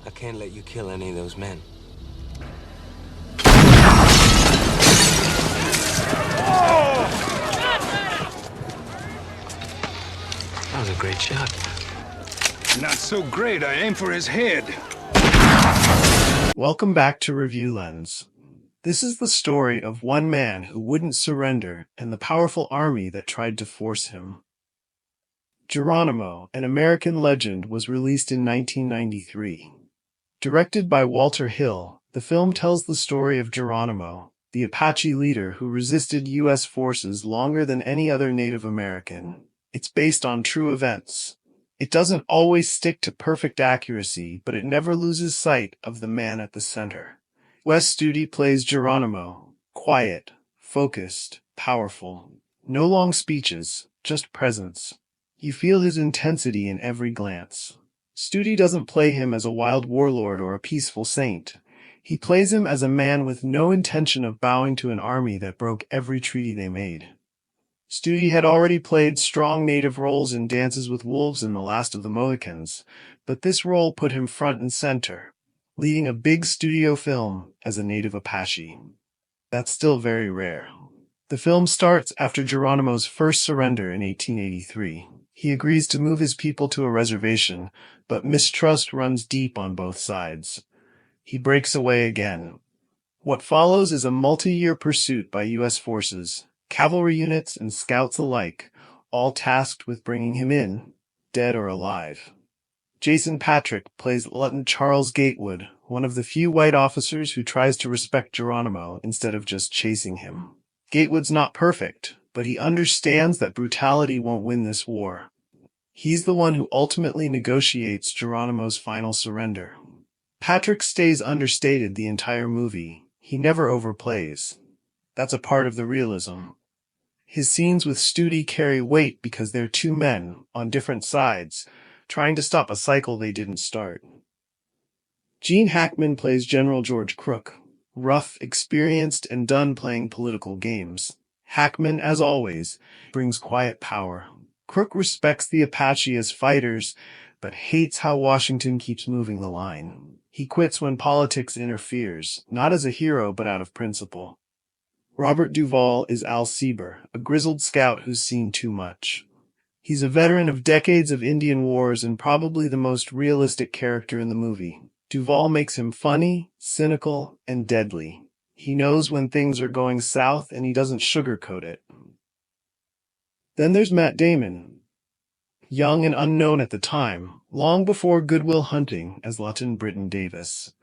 I can't let you kill any of those men. That was a great shot. Not so great. I aim for his head. Welcome back to Review Lens. This is the story of one man who wouldn't surrender and the powerful army that tried to force him. Geronimo, an American legend, was released in 1993. Directed by Walter Hill, the film tells the story of Geronimo, the Apache leader who resisted U.S. forces longer than any other Native American. It's based on true events. It doesn't always stick to perfect accuracy, but it never loses sight of the man at the center. Wes Studi plays Geronimo. Quiet, focused, powerful. No long speeches, just presence. You feel his intensity in every glance. Studi doesn't play him as a wild warlord or a peaceful saint. He plays him as a man with no intention of bowing to an army that broke every treaty they made. Studi had already played strong native roles in Dances with Wolves and The Last of the Mohicans, but this role put him front and center, leading a big studio film as a native Apache. That's still very rare. The film starts after Geronimo's first surrender in 1883. He agrees to move his people to a reservation, but mistrust runs deep on both sides. He breaks away again. What follows is a multi-year pursuit by U.S. forces, cavalry units and scouts alike, all tasked with bringing him in, dead or alive. Jason Patric plays Lieutenant Charles Gatewood, one of the few white officers who tries to respect Geronimo instead of just chasing him. Gatewood's not perfect, but he understands that brutality won't win this war. He's the one who ultimately negotiates Geronimo's final surrender. Patric stays understated the entire movie. He never overplays. That's a part of the realism. His scenes with Studi carry weight because they're two men, on different sides, trying to stop a cycle they didn't start. Gene Hackman plays General George Crook, rough, experienced, and done playing political games. Hackman, as always, brings quiet power. Crook respects the Apache as fighters, but hates how Washington keeps moving the line. He quits when politics interferes, not as a hero but out of principle. Robert Duvall is Al Sieber, a grizzled scout who's seen too much. He's a veteran of decades of Indian wars and probably the most realistic character in the movie. Duvall makes him funny, cynical, and deadly. He knows when things are going south and he doesn't sugarcoat it. Then there's Matt Damon. Young and unknown at the time, long before Good Will Hunting as Lieutenant Britton Davis.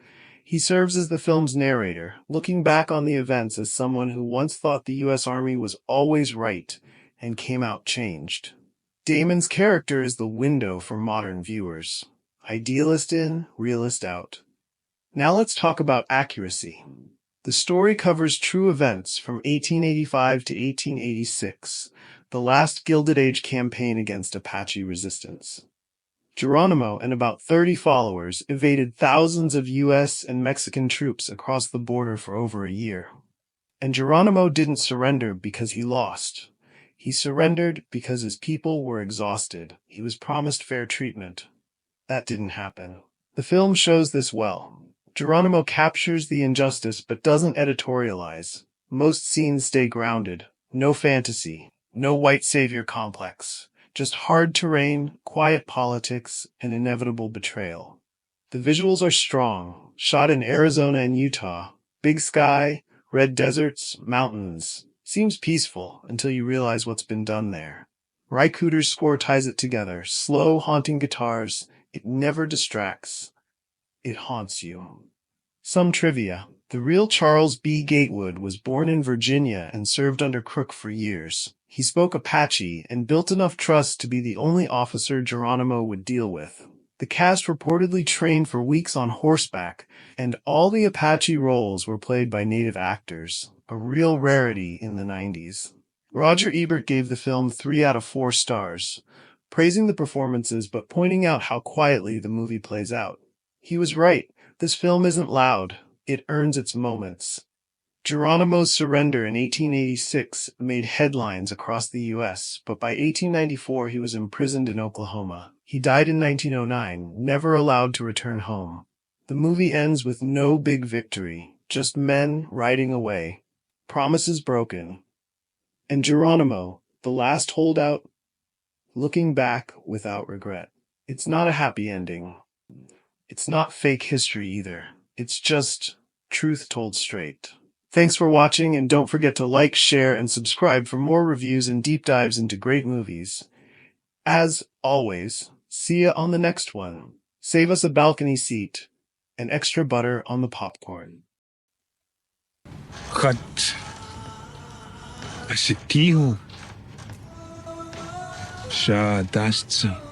He serves as the film's narrator, looking back on the events as someone who once thought the U.S. Army was always right and came out changed. Damon's character is the window for modern viewers. Idealist in, realist out. Now let's talk about accuracy. The story covers true events from 1885 to 1886, the last Gilded Age campaign against Apache resistance. Geronimo and about 30 followers evaded thousands of U.S. and Mexican troops across the border for over a year. And Geronimo didn't surrender because he lost. He surrendered because his people were exhausted. He was promised fair treatment. That didn't happen. The film shows this well. Geronimo captures the injustice but doesn't editorialize. Most scenes stay grounded. No fantasy. No white savior complex. Just hard terrain, quiet politics, and inevitable betrayal. The visuals are strong, shot in Arizona and Utah. Big sky, red deserts, mountains. Seems peaceful until you realize what's been done there. Ry Cooder's score ties it together. Slow, haunting guitars. It never distracts. It haunts you. Some trivia. The real Charles B. Gatewood was born in Virginia and served under Crook for years. He spoke Apache and built enough trust to be the only officer Geronimo would deal with. The cast reportedly trained for weeks on horseback, and all the Apache roles were played by native actors, a real rarity in the 90s. Roger Ebert gave the film 3 out of 4 stars, praising the performances but pointing out how quietly the movie plays out. He was right. This film isn't loud. It earns its moments. Geronimo's surrender in 1886 made headlines across the U.S., but by 1894 he was imprisoned in Oklahoma. He died in 1909, never allowed to return home. The movie ends with no big victory, just men riding away, promises broken, and Geronimo, the last holdout, looking back without regret. It's not a happy ending. It's not fake history either. It's just truth told straight. Thanks for watching, and don't forget to like, share, and subscribe for more reviews and deep dives into great movies. As always, see ya on the next one. Save us a balcony seat and extra butter on the popcorn. قد أستيه شادست